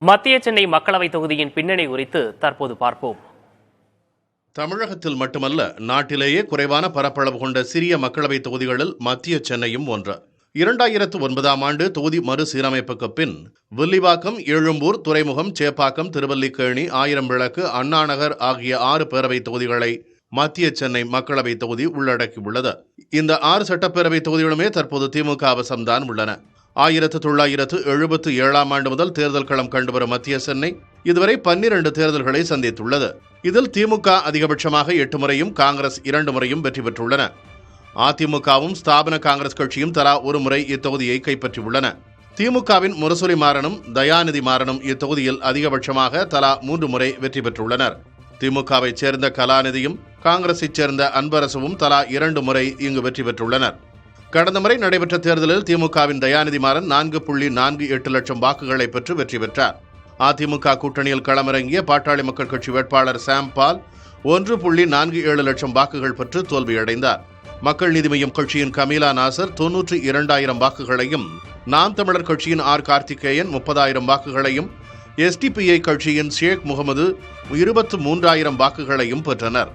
மத்திய சென்னை மக்களவை தொகுதியின் பின்னணி குறித்து தற்போது பார்ப்போம். தமிழகத்தில் மட்டுமல்ல, நாட்டிலேயே குறைவான பரப்பளவு கொண்ட சிறிய மக்களவை தொகுதிகளில் மத்திய சென்னையும் ஒன்று. 2009ஆம் ஆண்டு தொகுதி மறுசீரமைப்புக்கு பின் வில்லிவாக்கம், எழும்பூர், துறைமுகம், சேப்பாக்கம், திருவல்லிக்கேணி, ஆயிரம்விளக்கு, அண்ணாநகர் ஆகிய 6 பேரவை தொகுதிகளை மத்திய சென்னை மக்களவை தொகுதி உள்ளடக்கியுள்ளது. இந்த 6 சட்டப்பேரவை தொகுதிகளுமே தற்போது திமுக வசம்தான் உள்ளன. 1977ஆம் ஆண்டு முதல் தேர்தல் களம் கண்டுவரும் மத்திய சென்னை இதுவரை 12 தேர்தல்களை சந்தித்துள்ளது. இதில் திமுக அதிகபட்சமாக 8 முறையும், காங்கிரஸ் 2 முறையும் வெற்றி பெற்றுள்ளன. அதிமுகவும் ஸ்தாபன காங்கிரஸ் கட்சியும் தலா 1 முறை இத்தொகுதியை கைப்பற்றியுள்ளன. திமுகவின் முரசொலி மாறனும், தயாநிதி மாறனும் இத்தொகுதியில் அதிகபட்சமாக தலா 3 முறை வெற்றி பெற்றுள்ளனர். திமுகவை சேர்ந்த கலாநிதியும், காங்கிரஸைச் சேர்ந்த அன்பரசுவும் தலா 2 முறை இங்கு வெற்றி பெற்றுள்ளனர். கடந்த முறை நடைபெற்ற தேர்தலில் திமுகவின் தயாநிதி மாறன் 4.48 லட்சம் வாக்குகளை பெற்று வெற்றி பெற்றார். அதிமுக கூட்டணியில் களமிறங்கிய பாட்டாளி மக்கள் கட்சி வேட்பாளர் சாம் பால் 1.47 லட்சம் வாக்குகள் பெற்று தோல்வியடைந்தார். மக்கள் நீதி மய்யம் கட்சியின் கமீலா நாசர் 92,000 வாக்குகளையும், நாம் தமிழர் கட்சியின் ஆர் கார்த்திகேயன் 30,000 வாக்குகளையும், எஸ்டிபிஐ கட்சியின் ஷேக் முகமது 23,000 வாக்குகளையும் பெற்றனர்.